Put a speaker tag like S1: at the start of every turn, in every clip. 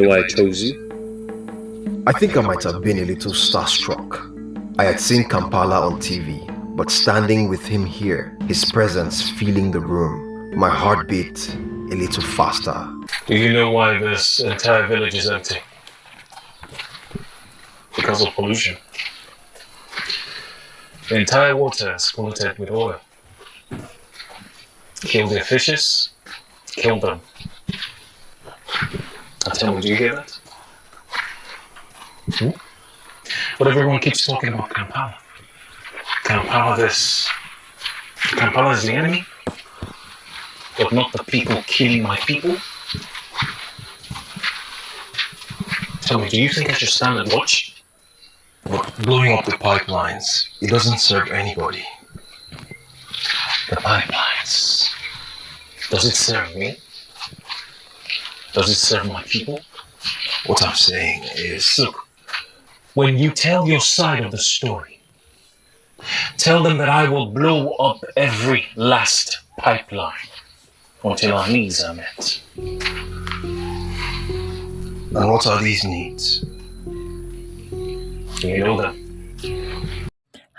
S1: why I chose you?
S2: I think I might have been a little starstruck. I had seen Kampala on TV, but standing with him here, his presence filling the room, my heart beat a little faster.
S1: Do you know why this entire village is empty? Because of pollution. The entire water is polluted with oil. Kill their fishes, kill them. And tell me, do you hear that? But everyone keeps talking about Kampala. Kampala this. Kampala is the enemy, but not the people killing my people. Tell me, do you think I should stand and watch?
S2: But blowing up the pipelines, it doesn't serve anybody.
S1: The pipelines. Does it serve me? Does it serve my people?
S2: What I'm saying is,
S1: Look, when you tell your side of the story, tell them that I will blow up every last pipeline until our needs are met.
S2: and what are these needs?
S1: You know them.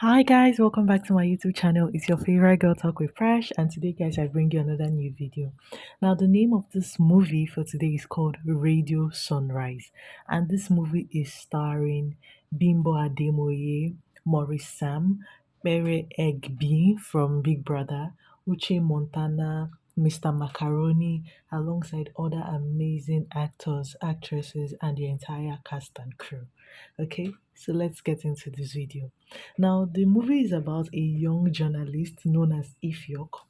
S3: Hi guys, welcome back to my YouTube channel. It's your favorite girl talk with Fresh, and today guys I bring you another new video. Now the name of this movie for today is called Radio Sunrise, and this movie is starring Bimbo Ademoye, Maurice, Pere Egbi from Big Brother, Uche Montana, Mr. Macaroni, alongside other amazing actors, actresses, and the entire cast and crew. Okay, so let's get into this video. Now, the movie is about a young journalist known as Ifyok.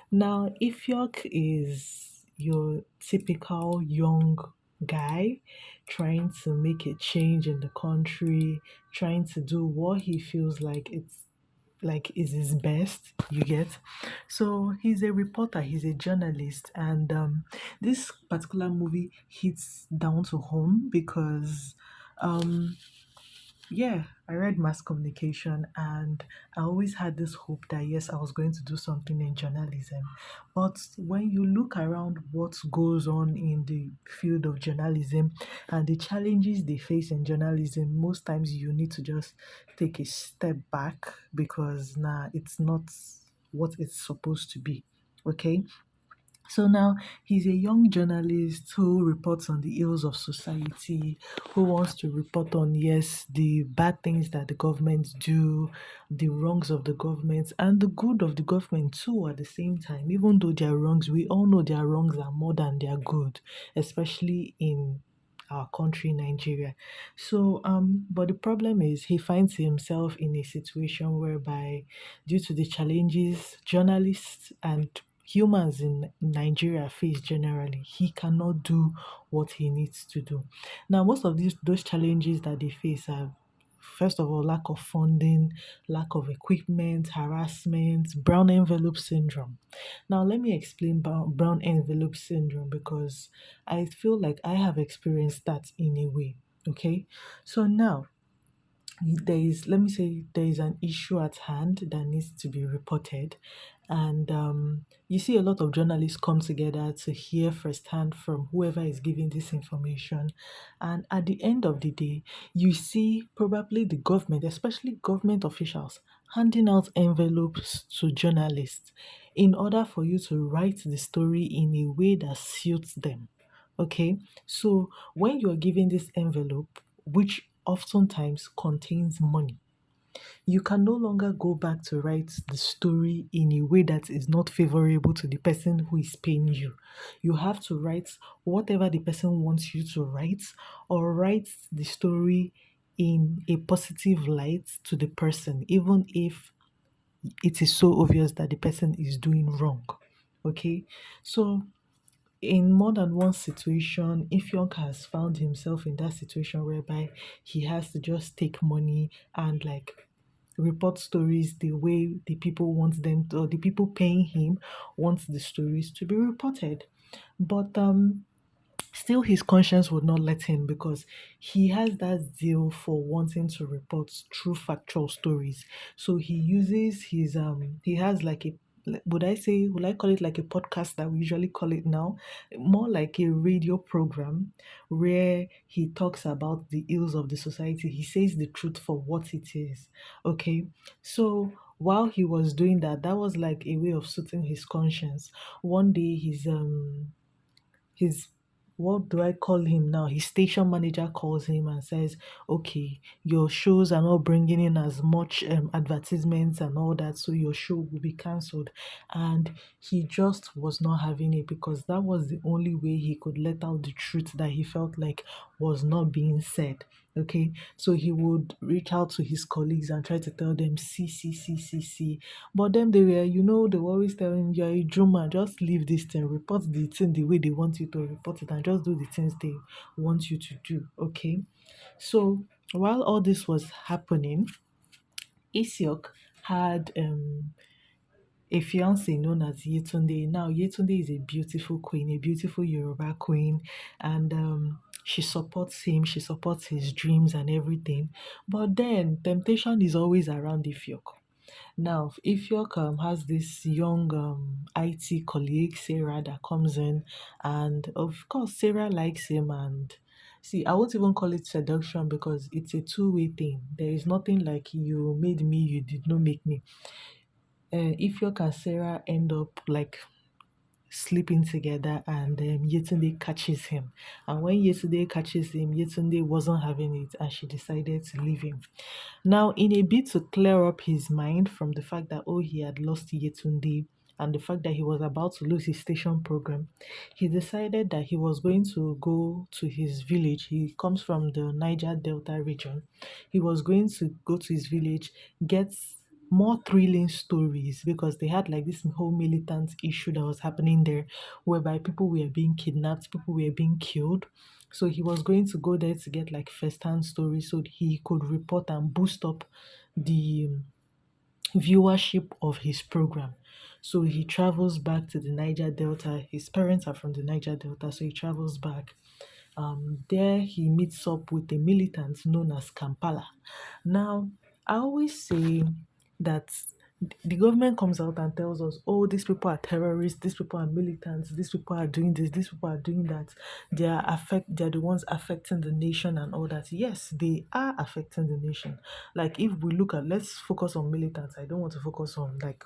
S3: Now, Ifyok is your typical young guy trying to make a change in the country, trying to do what he feels like is his best, you get. So he's a reporter, he's a journalist, and this particular movie hits down to home because um yeah, I read mass communication and I always had this hope that yes, I was going to do something in journalism. But when you look around what goes on in the field of journalism and the challenges they face in journalism, most times you need to just take a step back because it's not what it's supposed to be. Okay, so now he's a young journalist who reports on the ills of society, who wants to report on, yes, the bad things that the government do, the wrongs of the government, and the good of the government too at the same time. Even though their wrongs, we all know their wrongs are more than their good, especially in our country, Nigeria. So, but the problem is he finds himself in a situation whereby, due to the challenges journalists and humans in Nigeria face generally, he cannot do what he needs to do. Now, most of those challenges that they face are, first of all, lack of funding, lack of equipment, harassment, brown envelope syndrome. Now, let me explain brown envelope syndrome because I feel like I have experienced that in a way. Okay, so now let me say there is an issue at hand that needs to be reported, and you see a lot of journalists come together to hear firsthand from whoever is giving this information, and at the end of the day you see probably the government, especially government officials, handing out envelopes to journalists in order for you to write the story in a way that suits them. Okay, so when you're given this envelope, which oftentimes contains money, you can no longer go back to write the story in a way that is not favorable to the person who is paying you. You have to write whatever the person wants you to write, or write the story in a positive light to the person, even if it is so obvious that the person is doing wrong. Okay, so in more than one situation, Ifyong has found himself in that situation whereby he has to just take money and like report stories the way the people want them to, or the people paying him want the stories to be reported. But still his conscience would not let him because he has that zeal for wanting to report true factual stories. So he uses his he has would I say, would I call it like a podcast that we usually call it now? More like a radio program where he talks about the ills of the society. He says the truth for what it is. Okay. So while he was doing that, that was like a way of soothing his conscience. One day his what do I call him now? His station manager calls him and says, "Okay, your shows are not bringing in as much advertisements and all that, so your show will be cancelled." And he just was not having it because that was the only way he could let out the truth that he felt like was not being said. Okay, so he would reach out to his colleagues and try to tell them, see, see, see, see, see. But then they were, they were always telling you're a drummer, just leave this thing, report the thing the way they want you to report it, and just do the things they want you to do. Okay. So while all this was happening, Isiok had a fiance known as Yetunde. Now, Yetunde is a beautiful queen, a beautiful Yoruba queen, and she supports him, she supports his dreams and everything. But then, temptation is always around Ifyok. Now, Ifyok has this young IT colleague, Sarah, that comes in, and of course, Sarah likes him. And see, I won't even call it seduction because it's a two-way thing. There is nothing like you made me, you did not make me. Ifyok and Sarah end up like sleeping together, and Yetunde catches him. And when Yetunde catches him, Yetunde wasn't having it and she decided to leave him. Now, in a bid to clear up his mind from the fact that, oh, he had lost Yetunde and the fact that he was about to lose his station program, he decided that he was going to go to his village. He comes from the Niger Delta region. He was going to go to his village, get more thrilling stories because they had like this whole militant issue that was happening there whereby people were being kidnapped, people were being killed. So he was going to go there to get like first-hand stories so he could report and boost up the viewership of his program. So he travels back to the Niger Delta. His parents are from the Niger Delta, so he travels back. There he meets up with a militant known as Kampala. Now, I always say that the government comes out and tells us, oh, these people are terrorists, these people are militants, these people are doing this, these people are doing that. They're the ones affecting the nation and all that. Yes, they are affecting the nation. Like if we look at, let's focus on militants. I don't want to focus on like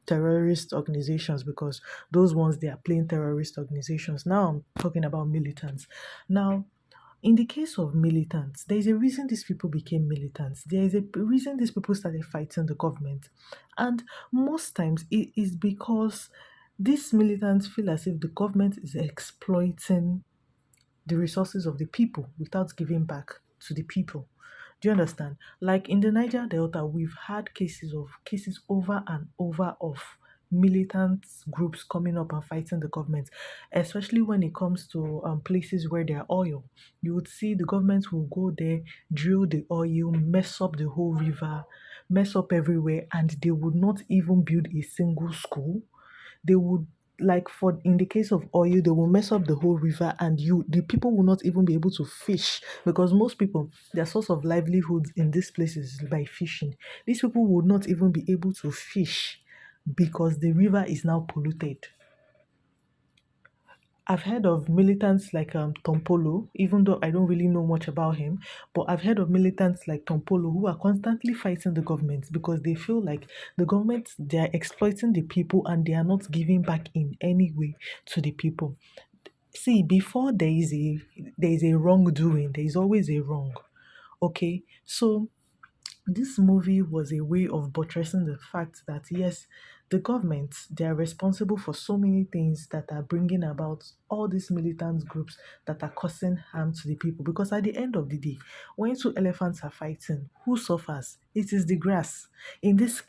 S3: terrorist organizations because those ones they are plain terrorist organizations. Now I'm talking about militants. Now, in the case of militants, there is a reason these people became militants. There is a reason these people started fighting the government. And most times it is because these militants feel as if the government is exploiting the resources of the people without giving back to the people. Do you understand? Like in the Niger Delta, we've had cases over and over of militant groups coming up and fighting the government, especially when it comes to places where there are oil. You would see the government will go there, drill the oil, mess up the whole river, mess up everywhere, and they would not even build a single school. They would, like for in the case of oil, they will mess up the whole river, and the people will not even be able to fish because most people, their source of livelihood in this place is by fishing. These people would not even be able to fish because the river is now polluted. I've heard of militants like Tompolo, even though I don't really know much about him, but I've heard of militants like Tompolo who are constantly fighting the government because they feel like the government, they are exploiting the people and they are not giving back in any way to the people. See, before there is a wrongdoing, there is always a wrong. Okay, so this movie was a way of buttressing the fact that yes, the government, they are responsible for so many things that are bringing about all these militant groups that are causing harm to the people. Because at the end of the day, when two elephants are fighting, who suffers? It is the grass. In this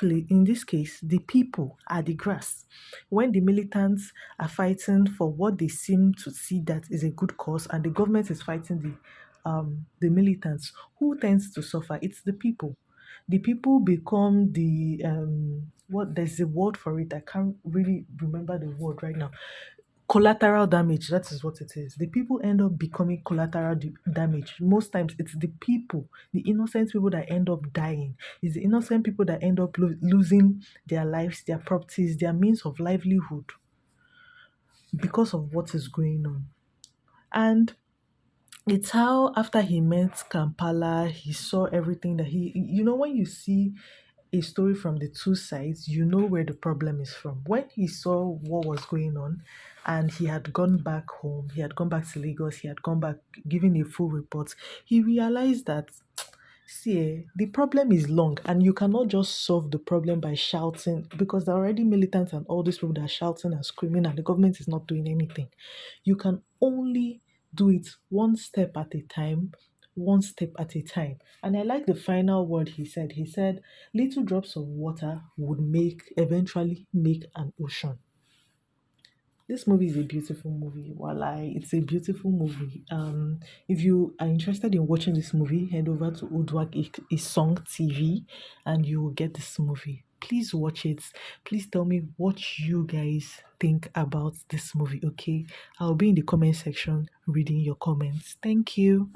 S3: case, the people are the grass. When the militants are fighting for what they seem to see that is a good cause, and the government is fighting the militants, who tends to suffer? It's the people. The people become the what, there's a word for it. I can't really remember the word right now. collateral damage. That is what it is. The people end up becoming collateral damage. Most times it's the people, the innocent people, that end up dying. It's the innocent people that end up losing their lives, their properties, their means of livelihood because of what is going on. And it's how after he met Kampala, he saw everything that when you see a story from the two sides, you know where the problem is from. When he saw what was going on and he had gone back home, he had gone back to Lagos, he had gone back giving a full report, he realized that, see, the problem is long, and you cannot just solve the problem by shouting, because there are already militants and all these people that are shouting and screaming, and the government is not doing anything. You can only do it one step at a time, one step at a time. And I like the final word he said. He said, little drops of water would eventually make an ocean. This movie is a beautiful movie. It's a beautiful movie. If you are interested in watching this movie, head over to Udwak Isong TV and you will get this movie. Please watch it. Please tell me what you guys think about this movie, okay? I'll be in the comment section reading your comments. Thank you.